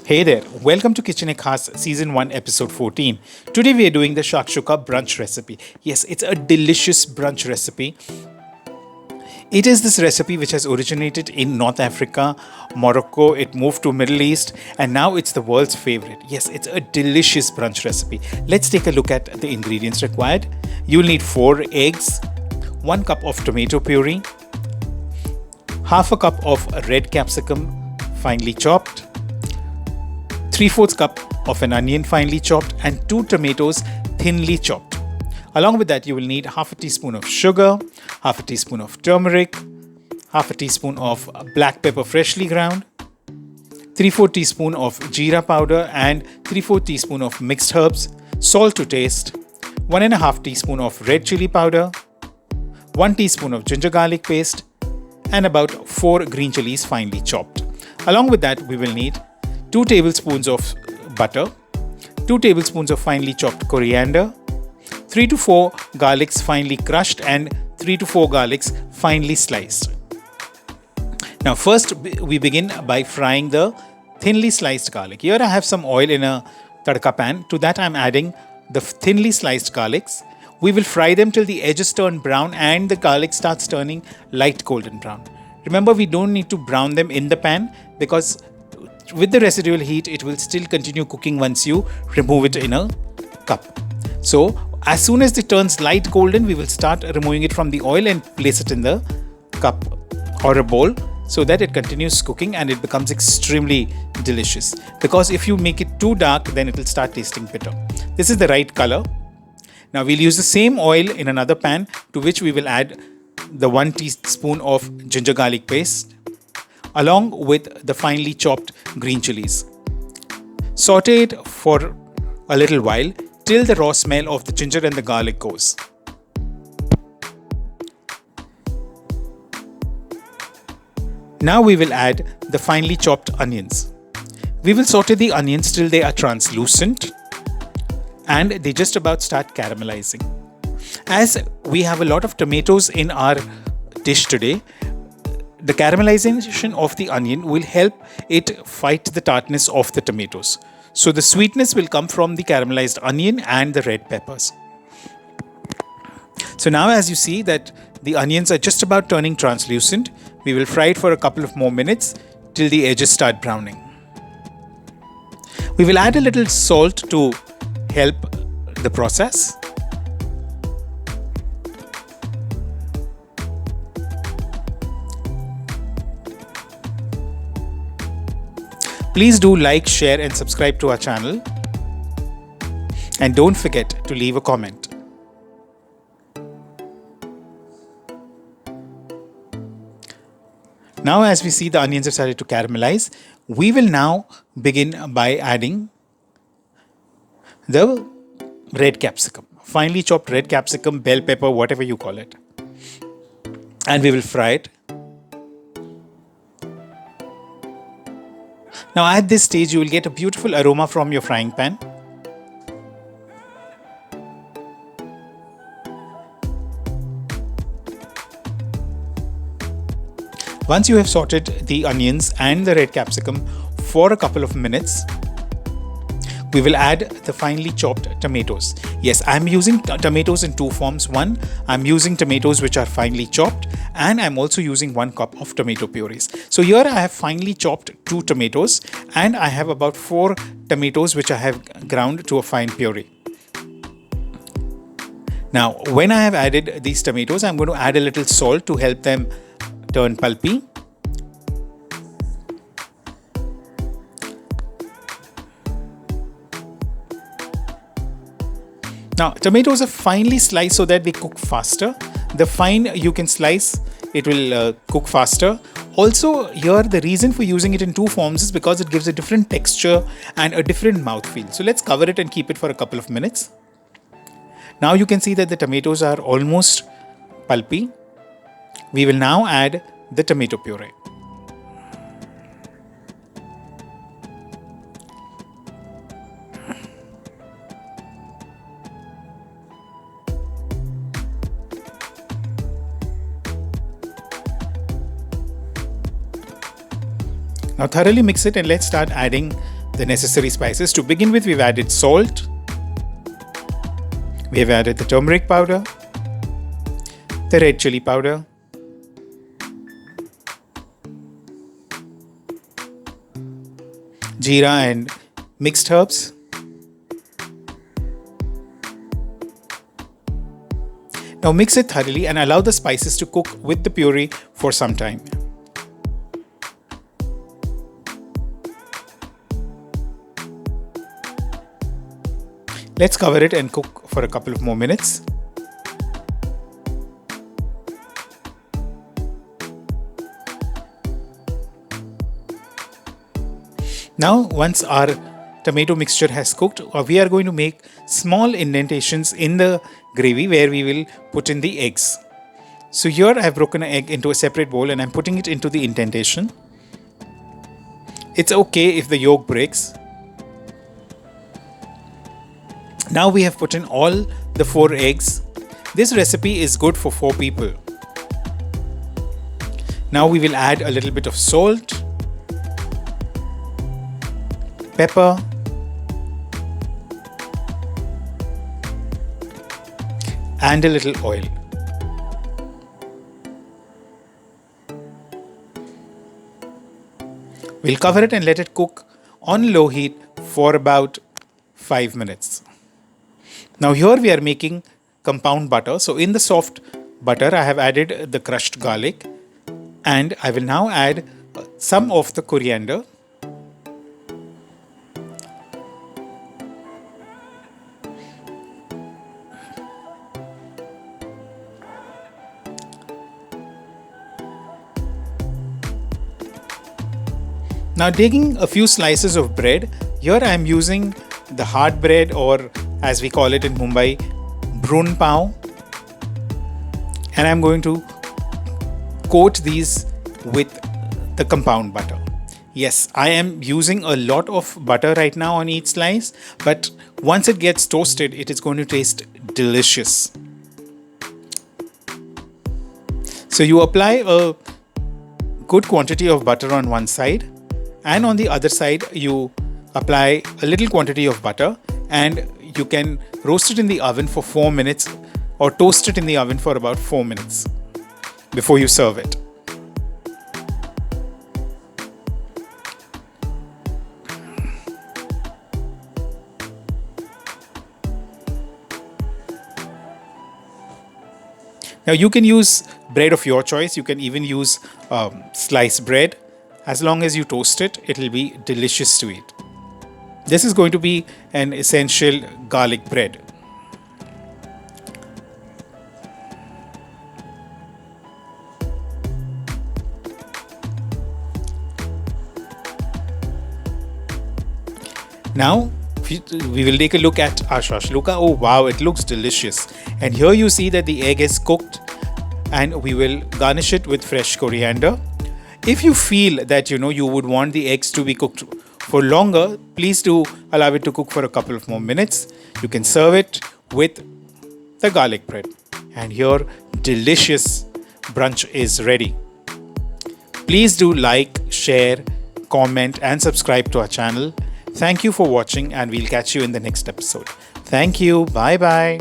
Hey there, welcome to Kitchen Khas Season 1 Episode 14. Today we are doing the Shakshouka Brunch recipe. Yes, it's a delicious brunch recipe. It is this recipe which has originated in North Africa, Morocco, it moved to Middle East, and now it's the world's favorite. Yes, it's a delicious brunch recipe. Let's take a look at the ingredients required. You'll need 4 eggs, 1 cup of tomato puree, half a cup of red capsicum finely chopped, 3/4 cup of an onion finely chopped, and 2 tomatoes thinly chopped. Along with that, you will need half a teaspoon of sugar, half a teaspoon of turmeric, half a teaspoon of black pepper freshly ground, 3/4 teaspoon of Jeera powder, and 3/4 teaspoon of mixed herbs, salt to taste, 1.5 teaspoon of red chilli powder, 1 teaspoon of ginger garlic paste, and about 4 green chillies finely chopped. Along with that, we will need 2 tablespoons of butter, 2 tablespoons of finely chopped coriander, 3 to 4 garlics finely crushed, and 3 to 4 garlics finely sliced. Now first we begin by frying the thinly sliced garlic. Here I have some oil in a tadka pan. To that I am adding the thinly sliced garlics. We will fry them till the edges turn brown and the garlic starts turning light golden brown. Remember, we don't need to brown them in the pan because with the residual heat it will still continue cooking once you remove it in a cup. So as soon as it turns light golden, we will start removing it from the oil and place it in the cup or a bowl so that it continues cooking and it becomes extremely delicious. Because if you make it too dark, then it will start tasting bitter. This is the right color. Now we'll use the same oil in another pan to which we will add the 1 teaspoon of ginger garlic paste along with the finely chopped green chilies. Saute it for a little while till the raw smell of the ginger and the garlic goes. Now we will add the finely chopped onions. We will saute the onions till they are translucent and they just about start caramelizing. As we have a lot of tomatoes in our dish today, the caramelization of the onion will help it fight the tartness of the tomatoes. So the sweetness will come from the caramelized onion and the red peppers. So now as you see that the onions are just about turning translucent, we will fry it for a couple of more minutes till the edges start browning. We will add a little salt to help the process. Please do like, share and subscribe to our channel. And don't forget to leave a comment. Now as we see the onions have started to caramelize, we will now begin by adding the red capsicum. Finely chopped red capsicum, bell pepper, whatever you call it. And we will fry it. Now at this stage you will get a beautiful aroma from your frying pan. Once you have sauteed the onions and the red capsicum for a couple of minutes, we will add the finely chopped tomatoes. Yes, I'm using tomatoes in 2 forms. One, I'm using tomatoes which are finely chopped, and I'm also using 1 cup of tomato purees. So here I have finely chopped 2 tomatoes and I have about 4 tomatoes which I have ground to a fine puree. Now when I have added these tomatoes, I'm going to add a little salt to help them turn pulpy. Now tomatoes are finely sliced so that they cook faster. The fine you can slice, it will cook faster. Also here the reason for using it in 2 forms is because it gives a different texture and a different mouthfeel. So let's cover it and keep it for a couple of minutes. Now you can see that the tomatoes are almost pulpy. We will now add the tomato puree. Now thoroughly mix it and let's start adding the necessary spices. To begin with, we've added salt. We have added the turmeric powder, the red chilli powder, jeera and mixed herbs, now mix it thoroughly and allow the spices to cook with the puree for some time. Let's cover it and cook for a couple of more minutes. Now, once our tomato mixture has cooked, we are going to make small indentations in the gravy where we will put in the eggs. So here I have broken an egg into a separate bowl and I'm putting it into the indentation. It's okay if the yolk breaks. Now we have put in all the 4 eggs. This recipe is good for 4 people. Now we will add a little bit of salt, pepper, and a little oil. We'll cover it and let it cook on low heat for about 5 minutes. Now here we are making compound butter. So in the soft butter, I have added the crushed garlic and I will now add some of the coriander. Now taking a few slices of bread, here I am using the hard bread, or as we call it in Mumbai, brun pav, and I'm going to coat these with the compound butter. Yes, I am using a lot of butter right now on each slice, but once it gets toasted, it is going to taste delicious. So you apply a good quantity of butter on one side, and on the other side you apply a little quantity of butter, and you can roast it in the oven for 4 minutes or toast it in the oven for about 4 minutes before you serve it. Now you can use bread of your choice. You can even use sliced bread. As long as you toast it, it will be delicious to eat. This is going to be an essential garlic bread. Now we will take a look at our shakshouka. Oh wow, it looks delicious. And here you see that the egg is cooked, and we will garnish it with fresh coriander. If you feel that you would want the eggs to be cooked for longer, please do allow it to cook for a couple of more minutes. You can serve it with the garlic bread. And your delicious brunch is ready. Please do like, share, comment and subscribe to our channel. Thank you for watching, and we'll catch you in the next episode. Thank you. Bye bye.